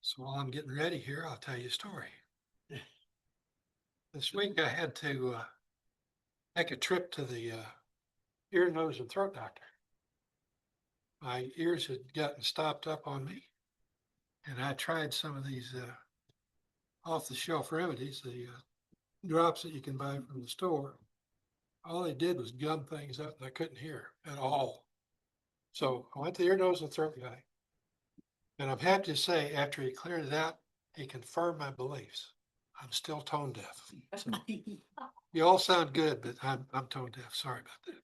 So while I'm getting ready here, I'll tell you a story. This week I had to make a trip to the ear, nose, and throat doctor. My ears had gotten stopped up on me, and I tried some of these off-the-shelf remedies, the drops that you can buy from the store. All they did was gum things up, and I couldn't hear at all. So I went to the ear, nose, and throat guy, and I'm happy to say, after he cleared it out, he confirmed my beliefs. I'm still tone deaf. So you all sound good, but I'm tone deaf. Sorry about that.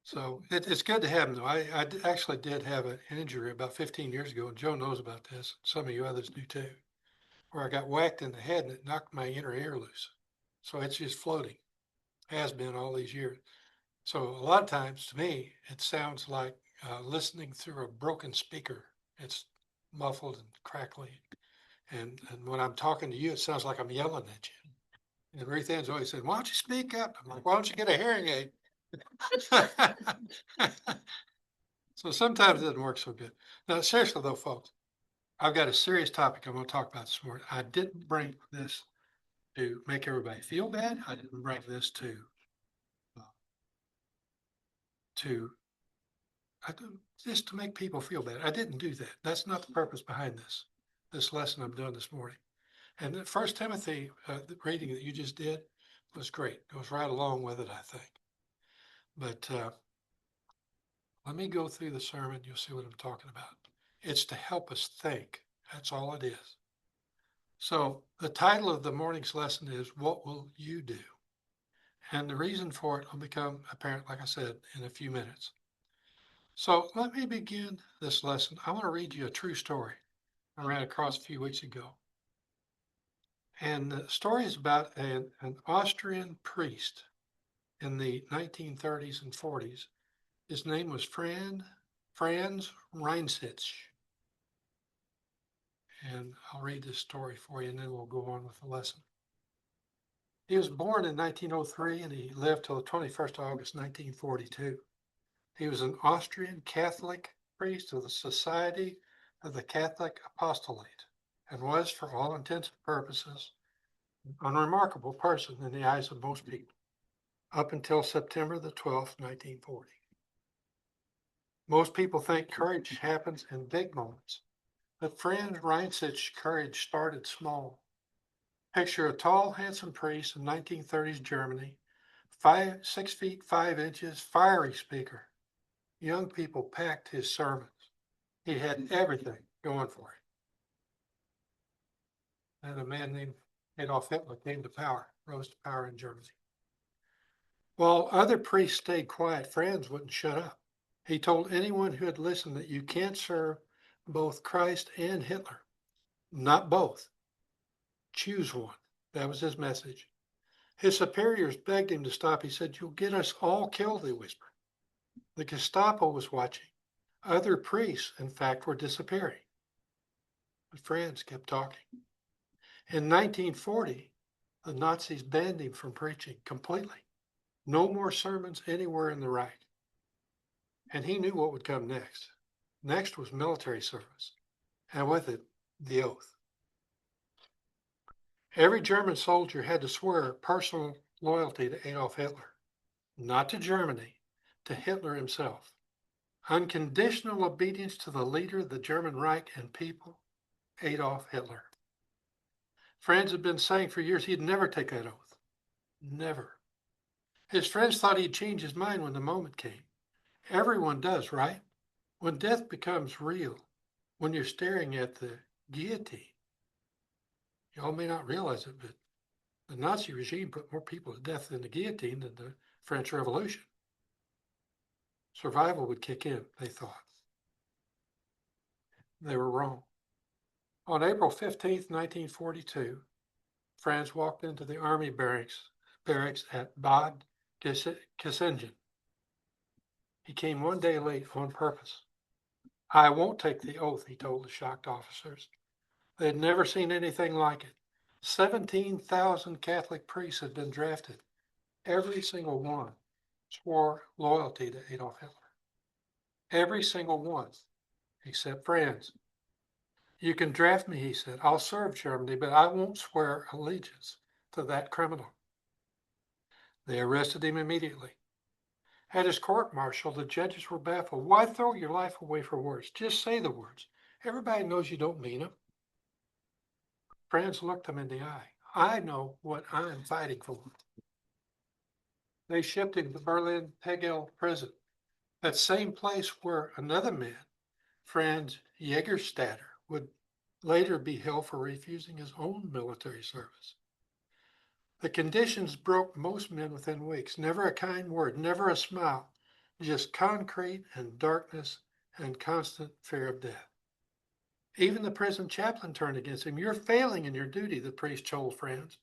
So it's good to have them, though. Actually did have an injury about 15 years ago, and Joe knows about this. Some of you others do too, where I got whacked in the head and it knocked my inner ear loose. So it's just floating, has been all these years. So a lot of times to me, it sounds like listening through a broken speaker. It's muffled and crackly. And when I'm talking to you, it sounds like I'm yelling at you. And Ruth Ann's always said, "Why don't you speak up?" I'm like, "Why don't you get a hearing aid?" So sometimes it doesn't work so good. Now, seriously though, folks, I've got a serious topic I'm going to talk about this morning. I didn't bring this to make everybody feel bad. I didn't bring this uh, to just to make people feel bad. I didn't do that. That's not the purpose behind this lesson I'm doing this morning. And the First Timothy, the reading that you just did was great. Goes right along with it, I think. But let me go through the sermon. You'll see what I'm talking about. It's to help us think. That's all it is. So the title of the morning's lesson is, "What Will You Do?" And the reason for it will become apparent, like I said, in a few minutes. So let me begin this lesson. I want to read you a true story I ran across a few weeks ago. And the story is about an Austrian priest in the 1930s and 40s. His name was Franz Reinsitzsch. And I'll read this story for you, and then we'll go on with the lesson. He was born in 1903, and he lived till the 21st of August, 1942. He was an Austrian Catholic priest of the Society of the Catholic Apostolate, and was, for all intents and purposes, an unremarkable person in the eyes of most people, up until September the 12th, 1940. Most people think courage happens in big moments, but Franz Reinsitzsch's courage started small. Picture a tall, handsome priest in 1930s Germany, 6 feet 5 inches, fiery speaker. Young people packed his sermons. He had everything going for him. And a man named Adolf Hitler came to power, rose to power in Germany. While other priests stayed quiet, Franz wouldn't shut up. He told anyone who had listened that you can't serve both Christ and Hitler. Not both. Choose one. That was his message. His superiors begged him to stop. He said, "You'll get us all killed," they whispered. The Gestapo was watching. Other priests, in fact, were disappearing. But Franz kept talking. In 1940, the Nazis banned him from preaching completely. No more sermons anywhere in the Reich. And he knew what would come next. Next was military service, and with it, the oath. Every German soldier had to swear personal loyalty to Adolf Hitler, not to Germany, to Hitler himself. Unconditional obedience to the leader of the German Reich and people, Adolf Hitler. Franz had been saying for years he'd never take that oath. Never. His friends thought he'd change his mind when the moment came. Everyone does, right? When death becomes real, when you're staring at the guillotine. Y'all may not realize it, but the Nazi regime put more people to death in the guillotine than the French Revolution. Survival would kick in, they thought. They were wrong. On April 15th, 1942, Franz walked into the army barracks at Bad Kissingen. He came one day late on purpose. "I won't take the oath," he told the shocked officers. They had never seen anything like it. 17,000 Catholic priests had been drafted. Every single one swore loyalty to Adolf Hitler. Every single one, except Franz, You can draft me, he said. I'll serve Germany, but I won't swear allegiance to that criminal. They arrested him immediately. At his court martial, the judges were baffled. Why throw your life away for words? Just say the words. Everybody knows you don't mean them. Franz looked him in the eye. I know what I'm fighting for. They shipped him to Berlin Tegel prison, that same place where another man, Franz Jägerstätter, would later be held for refusing his own military service. The conditions broke most men within weeks. Never a kind word, never a smile, just concrete and darkness and constant fear of death. Even the prison chaplain turned against him. You're failing in your duty, the priest told Franz.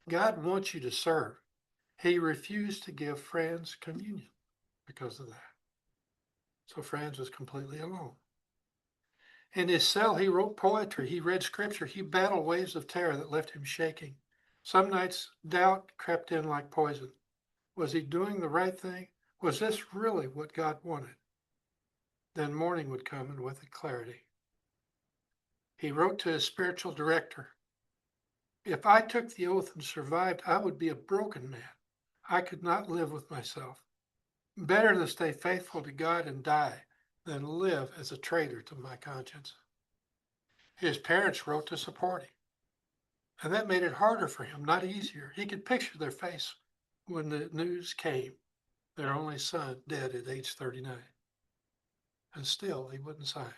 God wants you to serve. He refused to give Franz communion because of that. So Franz was completely alone. In his cell, he wrote poetry, he read scripture, he battled waves of terror that left him shaking. Some nights, doubt crept in like poison. Was he doing the right thing? Was this really what God wanted? Then morning would come, and with it clarity. He wrote to his spiritual director, if I took the oath and survived, I would be a broken man. I could not live with myself. Better to stay faithful to God and die than live as a traitor to my conscience. His parents wrote to support him, and that made it harder for him, not easier. He could picture their face when the news came, their only son dead at age 39. And still he wouldn't sign.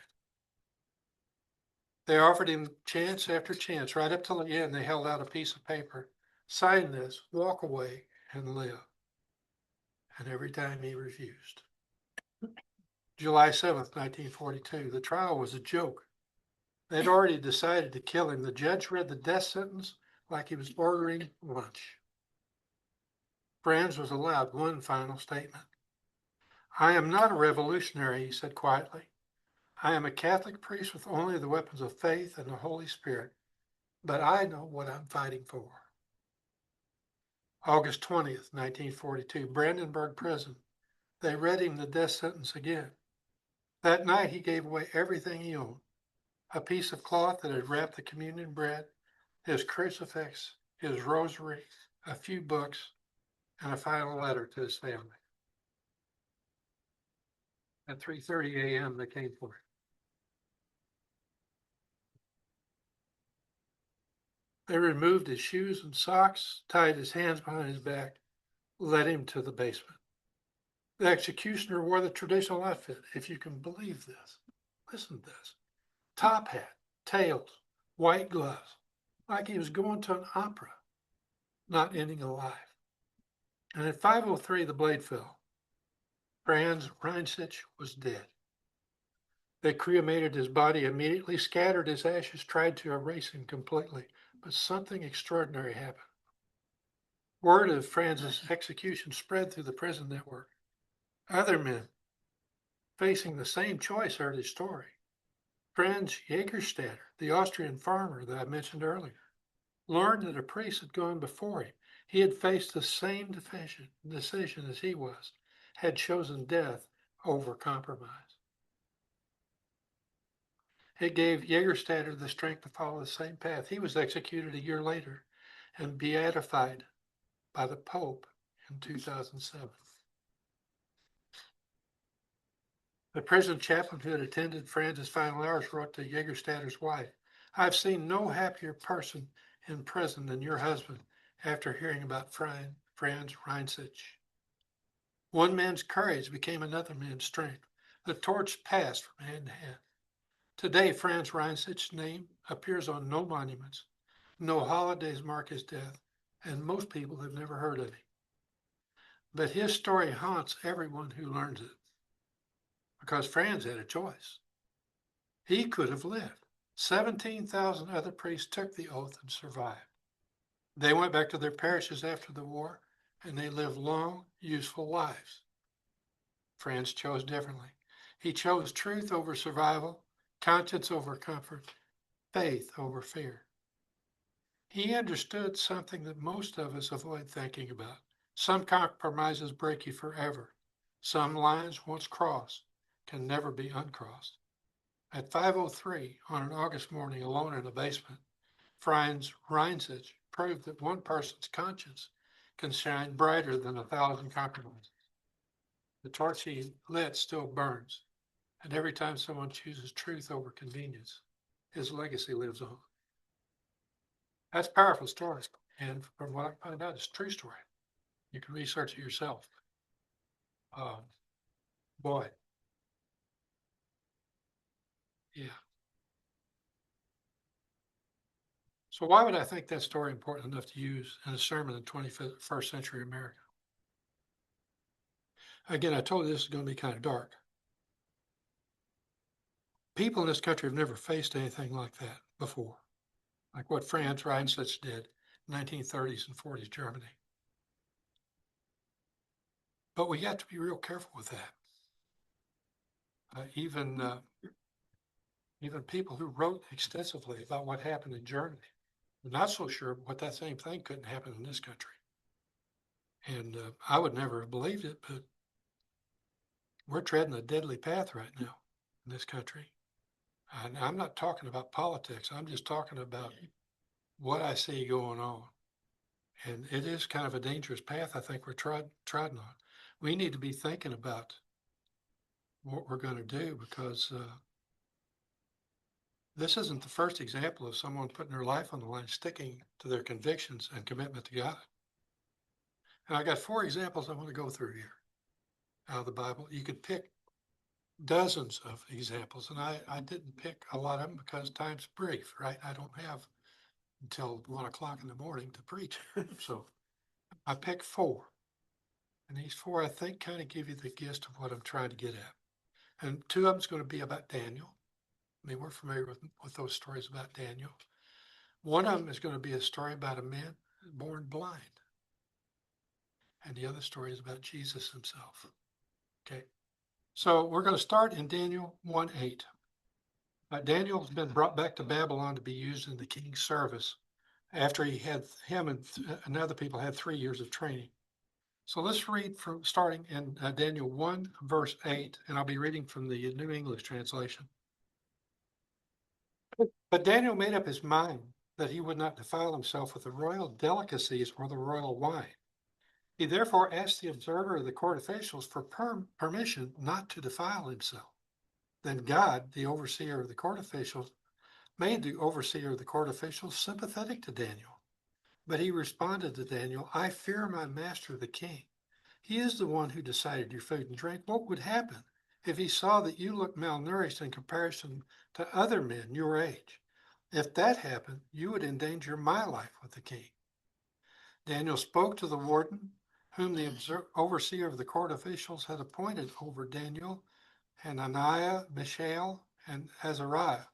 They offered him chance after chance. Right up till the end, they held out a piece of paper. Sign this, walk away, and live. And every time he refused. July 7th, 1942, the trial was a joke. They'd already decided to kill him. The judge read the death sentence like he was ordering lunch. Franz was allowed one final statement. I am not a revolutionary, he said quietly. I am a Catholic priest with only the weapons of faith and the Holy Spirit, but I know what I'm fighting for. August 20th, 1942, Brandenburg Prison. They read him the death sentence again. That night, he gave away everything he owned, a piece of cloth that had wrapped the communion bread, his crucifix, his rosary, a few books, and a final letter to his family. At 3:30 a.m., they came for him. They removed his shoes and socks, tied his hands behind his back, led him to the basement. The executioner wore the traditional outfit, if you can believe this. Listen to this. Top hat, tails, white gloves, like he was going to an opera, not ending alive. And at 5:03, the blade fell. Franz Reinsich was dead. They cremated his body immediately, scattered his ashes, tried to erase him completely, but something extraordinary happened. Word of Franz's execution spread through the prison network. Other men facing the same choice heard his story. Franz Jägerstätter, the Austrian farmer that I mentioned earlier, learned that a priest had gone before him. He had faced the same decision as he was, had chosen death over compromise. It gave Jägerstätter the strength to follow the same path. He was executed a year later and beatified by the Pope in 2007. The prison chaplain who had attended Franz's final hours wrote to Jägerstätter's wife, I've seen no happier person in prison than your husband after hearing about Franz Reinsich. One man's courage became another man's strength. The torch passed from hand to hand. Today, Franz Reinsich's name appears on no monuments. No holidays mark his death, and most people have never heard of him. But his story haunts everyone who learns it, because Franz had a choice. He could have lived. 17,000 other priests took the oath and survived. They went back to their parishes after the war, and they lived long, useful lives. Franz chose differently. He chose truth over survival, conscience over comfort, faith over fear. He understood something that most of us avoid thinking about. Some compromises break you forever. Some lines once crossed can never be uncrossed. At 5:03 on an August morning, alone in a basement, Franz Reinzig proved that one person's conscience can shine brighter than 1,000 compromises. The torch he lit still burns, and every time someone chooses truth over convenience, his legacy lives on. That's a powerful story, and from what I find out, it's a true story. You can research it yourself. Boy, yeah. So why would I think that story important enough to use in a sermon in 21st century America? Again, I told you this is going to be kind of dark. People in this country have never faced anything like that before, like what Franz Reinslitz did in 1930s and 40s Germany. But we have to be real careful with that. Even people who wrote extensively about what happened in Germany are not so sure what that same thing couldn't happen in this country. And I would never have believed it, but we're treading a deadly path right now in this country. And I'm not talking about politics. I'm just talking about what I see going on. And it is kind of a dangerous path I think we're treading on. We need to be thinking about what we're going to do because this isn't the first example of someone putting their life on the line, sticking to their convictions and commitment to God. And I got 4 examples I want to go through here out of the Bible. You could pick dozens of examples, and I didn't pick a lot of them because time's brief, right? I don't have until 1 o'clock in the morning to preach. So I picked 4. And these 4, I think, kind of give you the gist of what I'm trying to get at. And 2 of them is going to be about Daniel. I mean, we're familiar with those stories about Daniel. One of them is going to be a story about a man born blind. And the other story is about Jesus himself. Okay. So we're going to start in Daniel 1:8. Daniel has been brought back to Babylon to be used in the king's service after him and other people had 3 years of training. So let's read from starting in Daniel 1, verse 8, and I'll be reading from the New English translation. But Daniel made up his mind that he would not defile himself with the royal delicacies or the royal wine. He therefore asked the observer of the court officials for permission not to defile himself. Then God, the overseer of the court officials, made the overseer of the court officials sympathetic to Daniel. But he responded to Daniel, I fear my master the king. He is the one who decided your food and drink. What would happen if he saw that you looked malnourished in comparison to other men your age? If that happened, you would endanger my life with the king. Daniel spoke to the warden, whom the overseer of the court officials had appointed over Daniel, Hananiah, Mishael, and Azariah.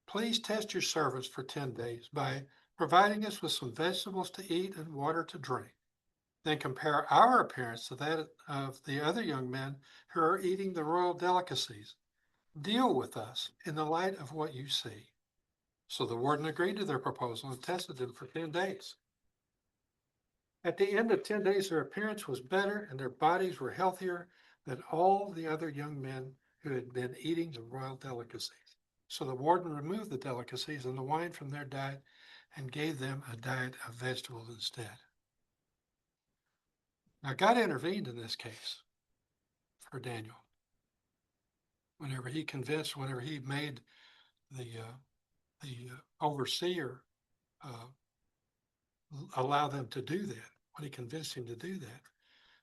Please test your servants for 10 days by providing us with some vegetables to eat and water to drink. Then compare our appearance to that of the other young men who are eating the royal delicacies. Deal with us in the light of what you see. So the warden agreed to their proposal and tested them for 10 days. At the end of 10 days, their appearance was better and their bodies were healthier than all the other young men who had been eating the royal delicacies. So the warden removed the delicacies and the wine from their diet and gave them a diet of vegetables instead. Now, God intervened in this case for Daniel. Whenever he made the overseer allow them to do that, when he convinced him to do that.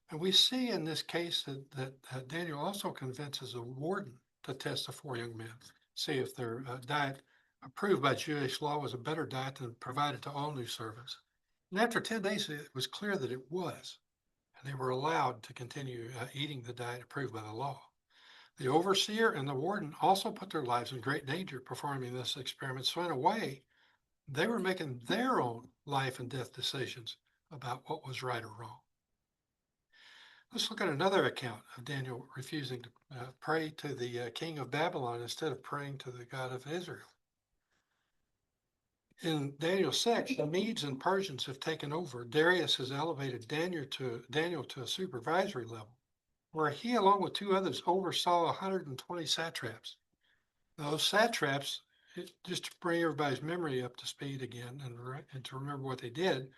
And we see in this case that Daniel also convinces a warden to test the 4 young men, see if their diet approved by Jewish law was a better diet than provided to all new servants. And after 10 days, it was clear that it was, and they were allowed to continue eating the diet approved by the law. The overseer and the warden also put their lives in great danger performing this experiment. So in a way, they were making their own life and death decisions about what was right or wrong. Let's look at another account of Daniel refusing to pray to the king of Babylon instead of praying to the God of Israel. In Daniel 6, the Medes and Persians have taken over. Darius has elevated Daniel to a supervisory level, where he, along with 2 others, oversaw 120 satraps. Those satraps, just to bring everybody's memory up to speed again and to remember what they did,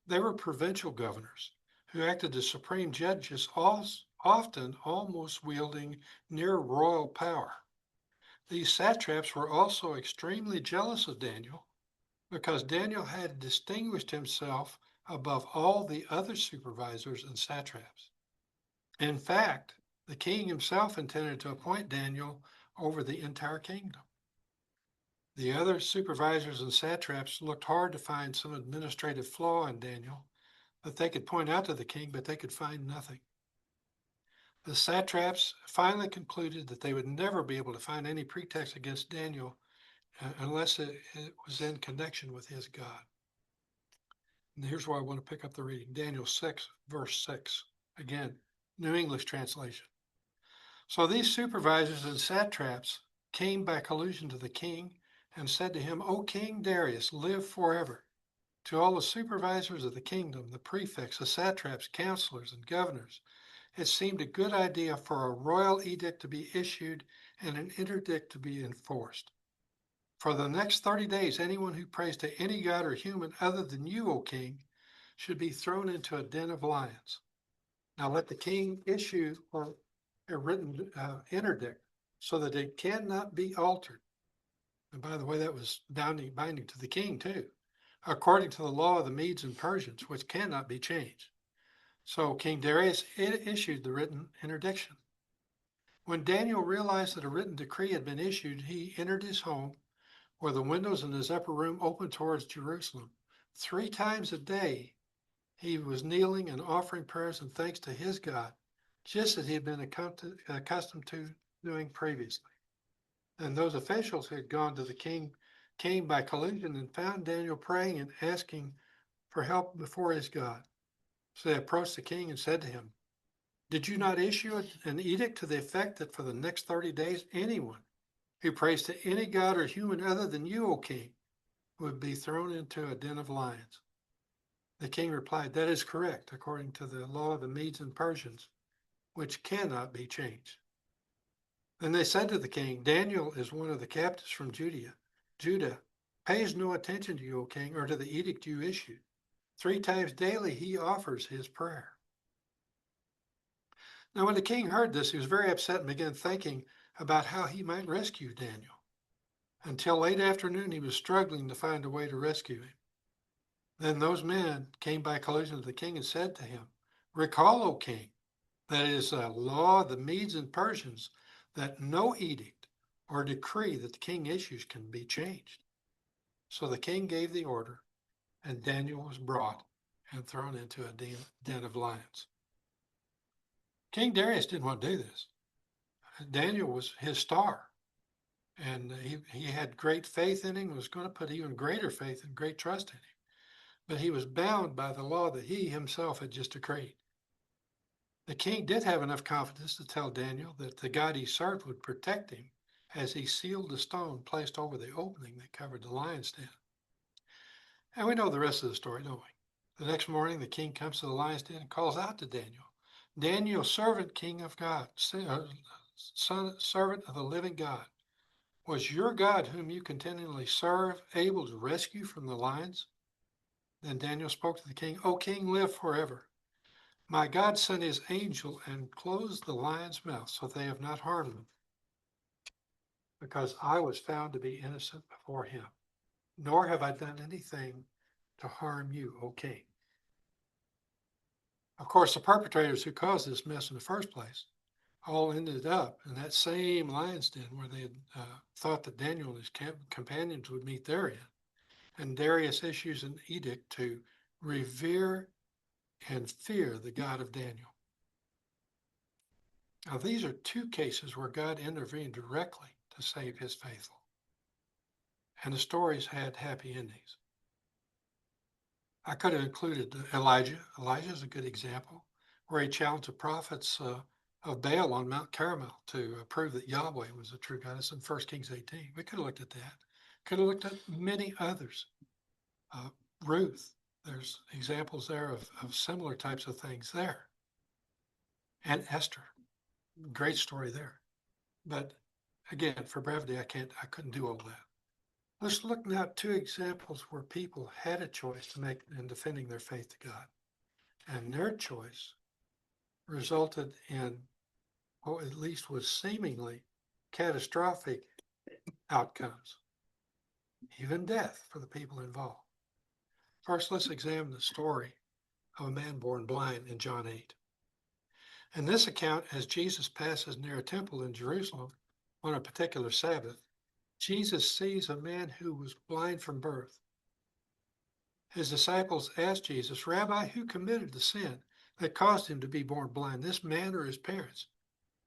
they were provincial governors who acted as supreme judges, often almost wielding near royal power. These satraps were also extremely jealous of Daniel because Daniel had distinguished himself above all the other supervisors and satraps. In fact, the king himself intended to appoint Daniel over the entire kingdom. The other supervisors and satraps looked hard to find some administrative flaw in Daniel that they could point out to the king, but they could find nothing. The satraps finally concluded that they would never be able to find any pretext against Daniel unless it was in connection with his God. And here's where I want to pick up the reading. Daniel 6, verse 6. Again, New English translation. So these supervisors and satraps came by collusion to the king and said to him, O King Darius, live forever. To all the supervisors of the kingdom, the prefects, the satraps, counselors, and governors, it seemed a good idea for a royal edict to be issued and an interdict to be enforced. For the next 30 days, anyone who prays to any god or human other than you, O king, should be thrown into a den of lions. Now let the king issue a written interdict so that it cannot be altered. And by the way, that was binding to the king too, according to the law of the Medes and Persians, which cannot be changed. So King Darius issued the written interdiction. When Daniel realized that a written decree had been issued, he entered his home, where the windows in his upper room opened towards Jerusalem. 3 times a day, he was kneeling and offering prayers and thanks to his God, just as he had been accustomed to doing previously. And those officials who had gone to the king came by collusion and found Daniel praying and asking for help before his God. So they approached the king and said to him, Did you not issue an edict to the effect that for the next 30 days, anyone who prays to any god or human other than you, O king, would be thrown into a den of lions? The king replied, That is correct, according to the law of the Medes and Persians, which cannot be changed. Then they said to the king, Daniel is one of the captives from Judah pays no attention to you, O king, or to the edict you issued. 3 times daily he offers his prayer. Now, when the king heard this, he was very upset and began thinking about how he might rescue Daniel. Until late afternoon, he was struggling to find a way to rescue him. Then those men came by collusion to the king and said to him, Recall, O king, that it is a law of the Medes and Persians that no edict or decree that the king issues can be changed. So the king gave the order, and Daniel was brought and thrown into a den of lions. King Darius didn't want to do this. Daniel was his star, and he had great faith in him, was going to put even greater faith and great trust in him. But he was bound by the law that he himself had just decreed. The king did have enough confidence to tell Daniel that the God he served would protect him as he sealed the stone placed over the opening that covered the lion's den. And we know the rest of the story, don't we? The next morning, the king comes to the lion's den and calls out to Daniel, Daniel, servant, king of God, servant of the living God, was your God, whom you continually serve, able to rescue from the lions? Then Daniel spoke to the king, O king, live forever. My God sent his angel and closed the lion's mouth so they have not harmed them, because I was found to be innocent before him, nor have I done anything to harm you, O king. Of course, the perpetrators who caused this mess in the first place all ended up in that same lion's den where they had thought that Daniel and his companions would meet therein. And Darius issues an edict to revere and fear the God of Daniel. Now, these are 2 cases where God intervened directly to save his faithful. And the stories had happy endings. I could have included Elijah. Elijah is a good example, where he challenged the prophets of Baal on Mount Carmel to prove that Yahweh was the true God. It's in 1 Kings 18. We could have looked at that. Could have looked at many others. Ruth, there's examples there of similar types of things there. And Esther, great story there. But Again, for brevity, I couldn't do all that. Let's look now at two examples where people had a choice to make in defending their faith to God. And their choice resulted in what at least was seemingly catastrophic outcomes, even death for the people involved. First, let's examine the story of a man born blind in John 8. In this account, as Jesus passes near a temple in Jerusalem on a particular Sabbath, Jesus sees a man who was blind from birth. His disciples asked Jesus, "Rabbi, who committed the sin that caused him to be born blind, this man or his parents?"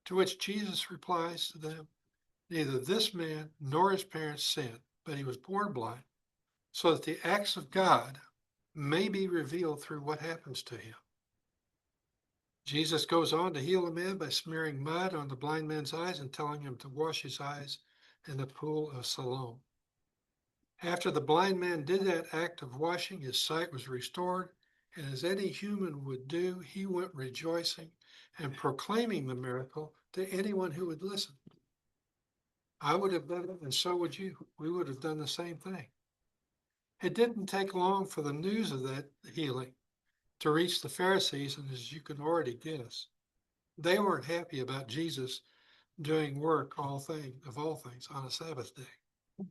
To which Jesus replies to them, "Neither this man nor his parents sinned, but he was born blind, so that the acts of God may be revealed through what happens to him." Jesus goes on to heal the man by smearing mud on the blind man's eyes and telling him to wash his eyes in the pool of Siloam. After the blind man did that act of washing, his sight was restored, and as any human would do, he went rejoicing and proclaiming the miracle to anyone who would listen. I would have done it, and so would you. We would have done the same thing. It didn't take long for the news of that healing to reach the Pharisees, and as you can already guess, they weren't happy about Jesus doing work of all things on a Sabbath day.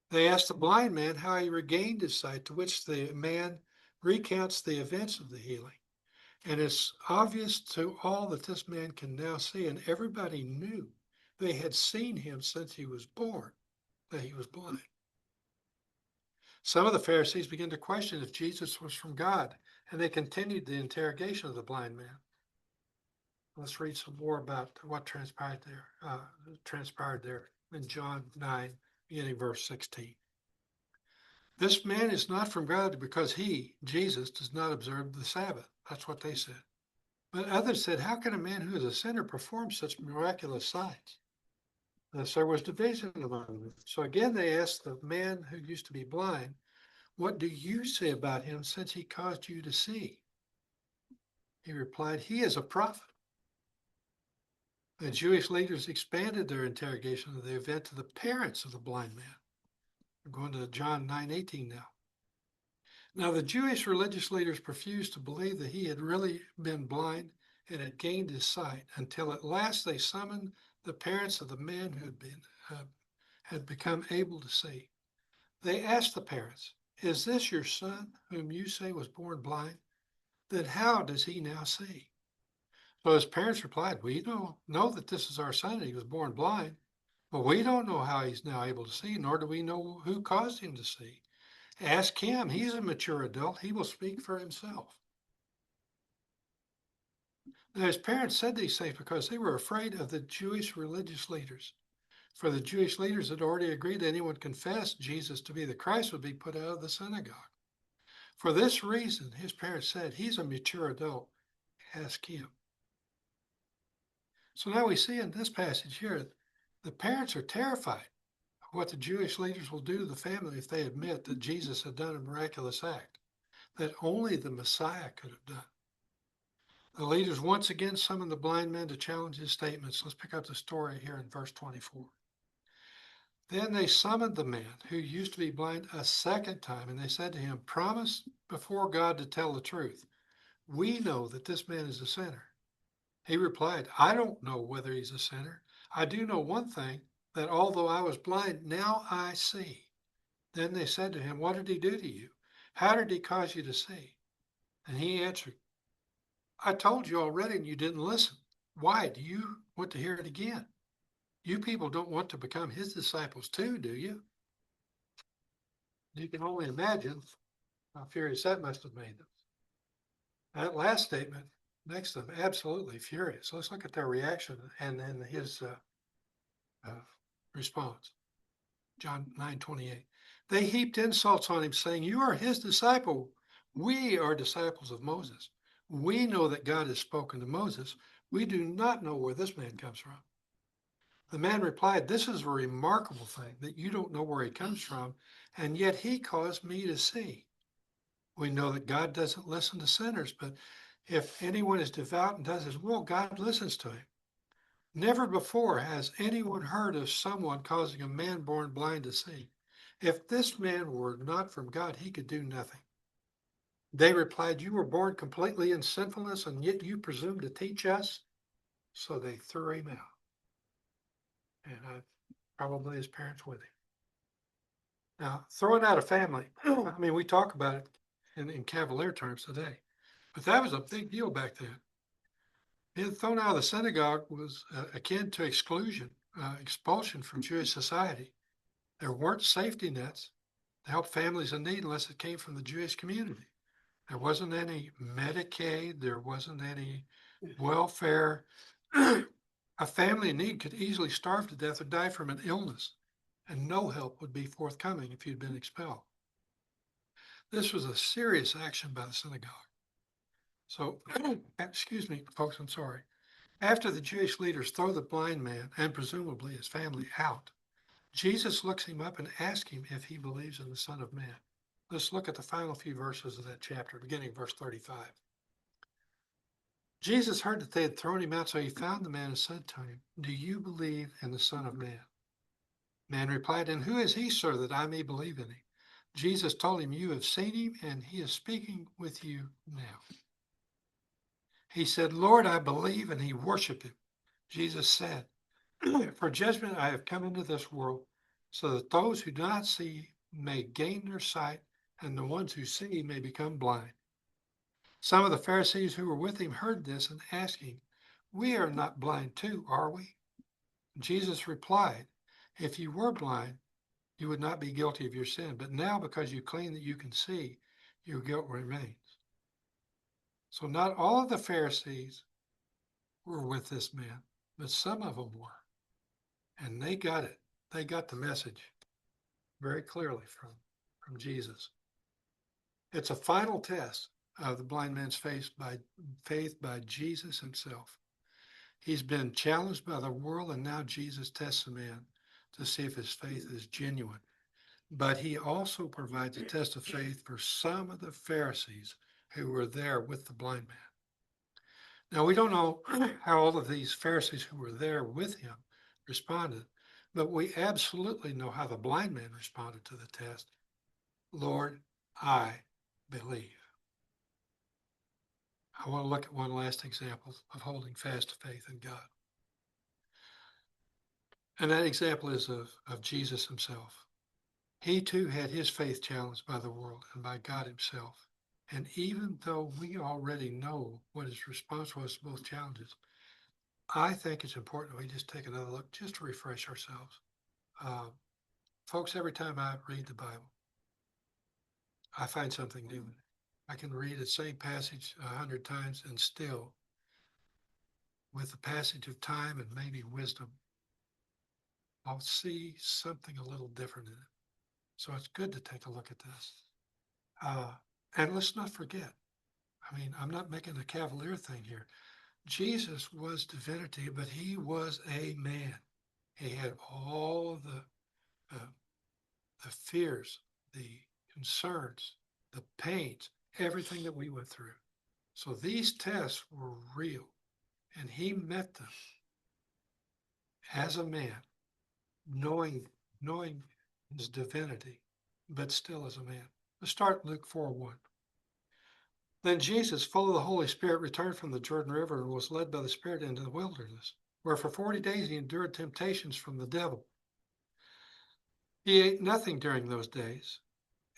They asked the blind man how he regained his sight, to which the man recounts the events of the healing. And it's obvious to all that this man can now see, and everybody knew they had seen him since he was born, that he was blind. Some of the Pharisees began to question if Jesus was from God, and they continued the interrogation of the blind man. Let's read some more about what transpired there in John 9, beginning verse 16. This man is not from God because he, Jesus, does not observe the Sabbath. That's what they said. But others said, how can a man who is a sinner perform such miraculous signs? Thus there was division among them. So again, they asked the man who used to be blind, what do you say about him since he caused you to see? He replied, he is a prophet. The Jewish leaders expanded their interrogation of the event to the parents of the blind man. We're going to John 9:18 now. Now the Jewish religious leaders refused to believe that he had really been blind and had gained his sight until at last they summoned the parents of the man who had become able to see. They asked the parents, is this your son whom you say was born blind? Then how does he now see? So his parents replied, we don't know that this is our son and he was born blind, but we don't know how he's now able to see, nor do we know who caused him to see. Ask him. He's a mature adult. He will speak for himself. Now, his parents said these things because they were afraid of the Jewish religious leaders. For the Jewish leaders had already agreed that anyone confessed Jesus to be the Christ would be put out of the synagogue. For this reason, his parents said, he's a mature adult. Ask him. So now we see in this passage here, the parents are terrified of what the Jewish leaders will do to the family if they admit that Jesus had done a miraculous act that only the Messiah could have done. The leaders once again summoned the blind man to challenge his statements. Let's pick up the story here in verse 24. Then they summoned the man who used to be blind a second time, and they said to him, promise before God to tell the truth. We know that this man is a sinner. He replied, I don't know whether he's a sinner. I do know one thing, that although I was blind, now I see. Then they said to him, what did he do to you? How did he cause you to see? And he answered, I told you already and you didn't listen. Why? Do you want to hear it again? You people don't want to become his disciples too, do you? You can only imagine how furious that must have made them. That last statement makes them absolutely furious. Let's look at their reaction and then his response. John 9:28. They heaped insults on him, saying, you are his disciple. We are disciples of Moses. We know that God has spoken to Moses. We do not know where this man comes from. The man replied, this is a remarkable thing that you don't know where he comes from, and yet he caused me to see. We know that God doesn't listen to sinners, but if anyone is devout and does his will, God listens to him. Never before has anyone heard of someone causing a man born blind to see. If this man were not from God, he could do nothing. They replied, You were born completely in sinfulness, and yet you presume to teach us? So they threw him out. And probably his parents with him. Now, throwing out a family, I mean, we talk about it in cavalier terms today, but that was a big deal back then. Being thrown out of the synagogue was akin to exclusion, expulsion from Jewish society. There weren't safety nets to help families in need unless it came from the Jewish community. There wasn't any Medicaid, there wasn't any welfare. A family in need could easily starve to death or die from an illness, and no help would be forthcoming if you'd been expelled. This was a serious action by the synagogue. So, excuse me, folks, I'm sorry. After the Jewish leaders throw the blind man and presumably his family out, Jesus looks him up and asks him if he believes in the Son of Man. Let's look at the final few verses of that chapter, beginning verse 35. Jesus heard that they had thrown him out, so he found the man and said to him, Do you believe in the Son of Man? Man replied, And who is he, sir, that I may believe in him? Jesus told him, You have seen him, and he is speaking with you now. He said, Lord, I believe, and he worshiped him. Jesus said, For judgment I have come into this world, so that those who do not see may gain their sight, and the ones who see may become blind. Some of the Pharisees who were with him heard this and asked him, We are not blind too, are we? Jesus replied, If you were blind, you would not be guilty of your sin. But now, because you claim that you can see, your guilt remains. So not all of the Pharisees were with this man, but some of them were. And they got it. They got the message very clearly from Jesus. It's a final test of the blind man's faith by Jesus himself. He's been challenged by the world, and now Jesus tests the man to see if his faith is genuine. But he also provides a test of faith for some of the Pharisees who were there with the blind man. Now, we don't know how all of these Pharisees who were there with him responded, but we absolutely know how the blind man responded to the test. Lord, I believe. I want to look at one last example of holding fast to faith in God. And that example is of Jesus himself. He too had his faith challenged by the world and by God himself. And even though we already know what his response was to both challenges, I think it's important we just take another look just to refresh ourselves. Folks, every time I read the Bible, I find something new in it. I can read the same passage 100 times and still, with the passage of time and maybe wisdom, I'll see something a little different in it. So it's good to take a look at this. And let's not forget, I mean, I'm not making a cavalier thing here. Jesus was divinity, but he was a man. He had all the fears, the concerns, the pains, everything that we went through. So these tests were real, and he met them as a man, knowing his divinity, but still as a man. Let's start Luke 4:1. Then Jesus, full of the Holy Spirit, returned from the Jordan River and was led by the Spirit into the wilderness, where for 40 days he endured temptations from the devil. He ate nothing during those days,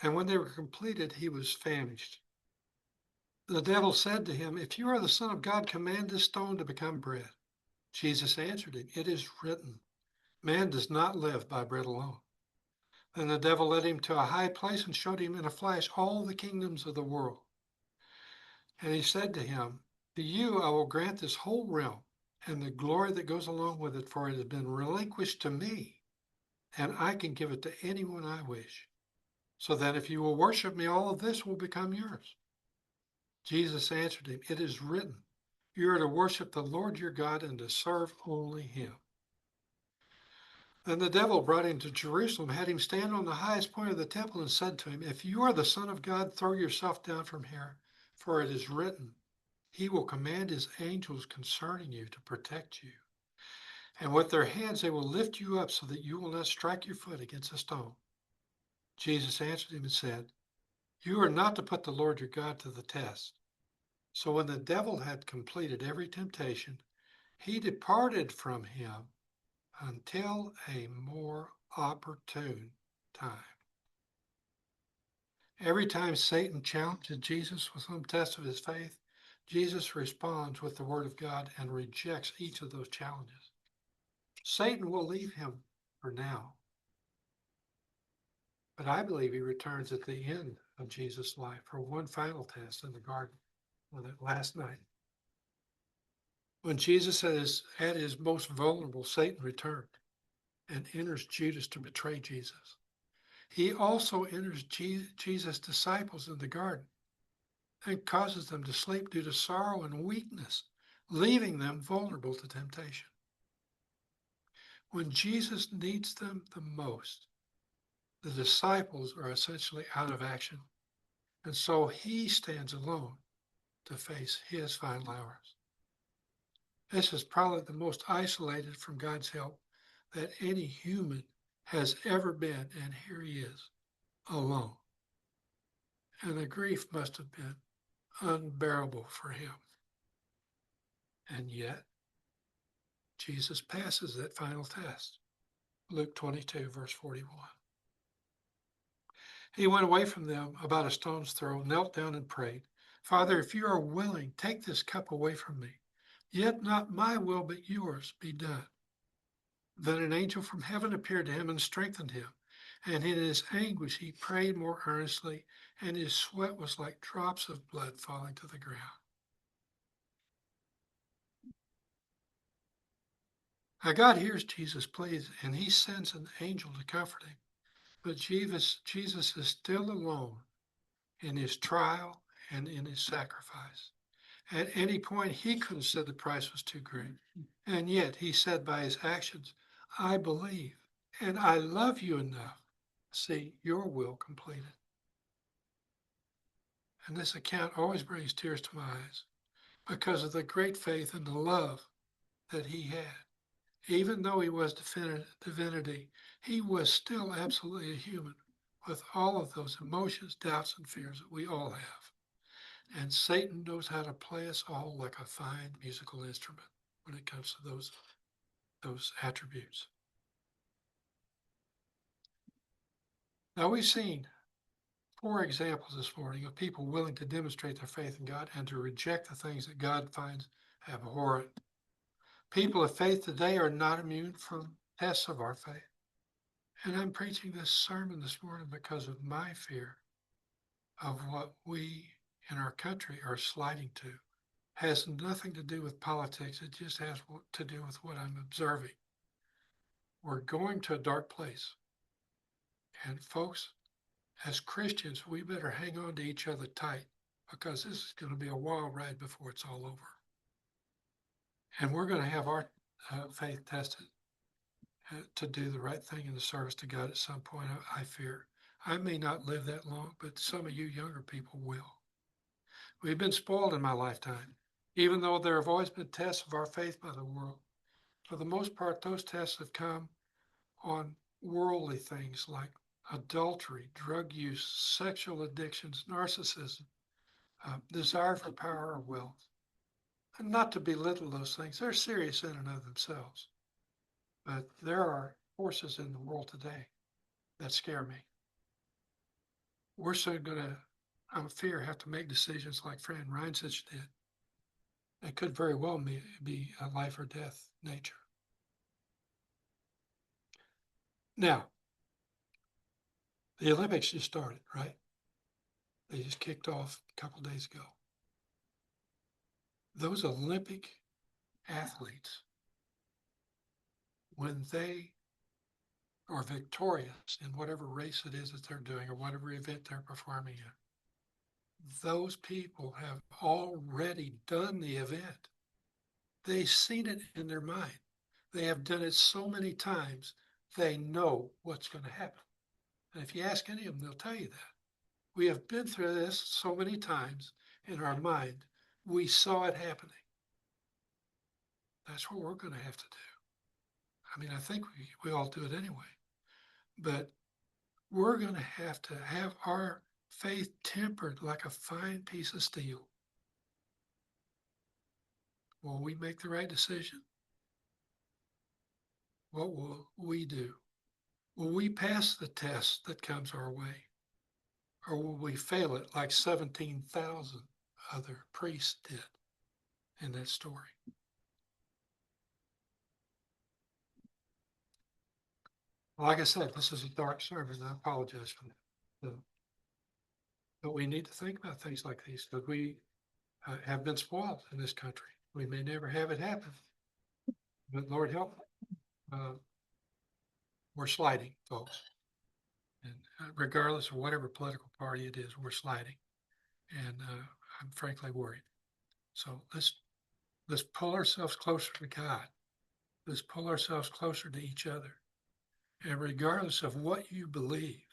and when they were completed, he was famished. The devil said to him, If you are the Son of God, command this stone to become bread. Jesus answered him, It is written, Man does not live by bread alone. Then the devil led him to a high place and showed him in a flash all the kingdoms of the world. And he said to him, To you I will grant this whole realm and the glory that goes along with it, for it has been relinquished to me, and I can give it to anyone I wish. So that if you will worship me, all of this will become yours. Jesus answered him, It is written, You are to worship the Lord your God and to serve only him. Then the devil brought him to Jerusalem, had him stand on the highest point of the temple, and said to him, If you are the Son of God, throw yourself down from here, for it is written, He will command his angels concerning you to protect you. And with their hands they will lift you up so that you will not strike your foot against a stone. Jesus answered him and said, You are not to put the Lord your God to the test. So when the devil had completed every temptation, he departed from him until a more opportune time. Every time Satan challenges Jesus with some test of his faith, Jesus responds with the word of God and rejects each of those challenges. Satan will leave him for now, but I believe he returns at the end of Jesus' life for one final test in the garden on that last night. When Jesus is at his most vulnerable, Satan returned and enters Judas to betray Jesus. He also enters Jesus' disciples in the garden and causes them to sleep due to sorrow and weakness, leaving them vulnerable to temptation. When Jesus needs them the most, the disciples are essentially out of action, and so he stands alone to face his final hours. This is probably the most isolated from God's help that any human has ever been, and here he is, alone. And the grief must have been unbearable for him. And yet, Jesus passes that final test. Luke 22, verse 41. He went away from them about a stone's throw, knelt down and prayed, Father, if you are willing, take this cup away from me. Yet not my will, but yours be done. Then an angel from heaven appeared to him and strengthened him. And in his anguish he prayed more earnestly, and his sweat was like drops of blood falling to the ground. Now God hears Jesus' pleas, and he sends an angel to comfort him. But Jesus is still alone in his trial and in his sacrifice. At any point, he could have said the price was too great. And yet he said by his actions, I believe and I love you enough to see your will completed. And this account always brings tears to my eyes because of the great faith and the love that he had. Even though he was divinity, he was still absolutely a human with all of those emotions, doubts, and fears that we all have. And Satan knows how to play us all like a fine musical instrument when it comes to those attributes. Now we've seen 4 examples this morning of people willing to demonstrate their faith in God and to reject the things that God finds abhorrent. People of faith today are not immune from tests of our faith. And I'm preaching this sermon this morning because of my fear of what we in our country are sliding to. Has nothing to do with politics. It just has to do with what I'm observing. We're going to a dark place. And folks, as Christians, we better hang on to each other tight because this is going to be a wild ride before it's all over. And we're going to have our faith tested to do the right thing in the service to God at some point, I fear. I may not live that long, but some of you younger people will. We've been spoiled in my lifetime, even though there have always been tests of our faith by the world. For the most part, those tests have come on worldly things like adultery, drug use, sexual addictions, narcissism, desire for power or wealth. And not to belittle those things, they're serious in and of themselves. But there are forces in the world today that scare me. We're soon going to, I fear, have to make decisions like Fran Reinsich did. It could very well be a life or death nature. Now, the Olympics just started, right? They just kicked off a couple of days ago. Those Olympic athletes, when they are victorious in whatever race it is that they're doing or whatever event they're performing in, those people have already done the event. They've seen it in their mind. They have done it so many times, they know what's going to happen. And if you ask any of them, they'll tell you that. We have been through this so many times in our mind, we saw it happening. That's what we're going to have to do. I mean, I think we all do it anyway. But we're going to have our faith tempered like a fine piece of steel. Will we make the right decision? What will we do? Will we pass the test that comes our way? Or will we fail it like 17,000 other priests did in that story? Like I said, this is a dark sermon. I apologize for that. But we need to think about things like these because we have been spoiled in this country. We may never have it happen, but Lord help, we're sliding, folks. And regardless of whatever political party it is, we're sliding. And I'm frankly worried. So let's pull ourselves closer to God. Let's pull ourselves closer to each other. And regardless of what you believe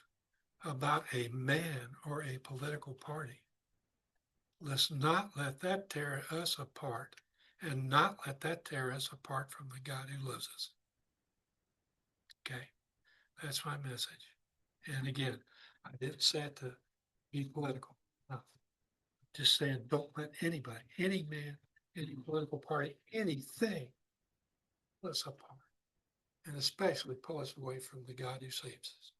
about a man or a political party, let's not let that tear us apart and not let that tear us apart from the God who loves us. Okay, that's my message. And again, I didn't say it to be political. No. Just saying, don't let anybody, any man, any political party, anything pull us apart. And especially pull us away from the God who saves us.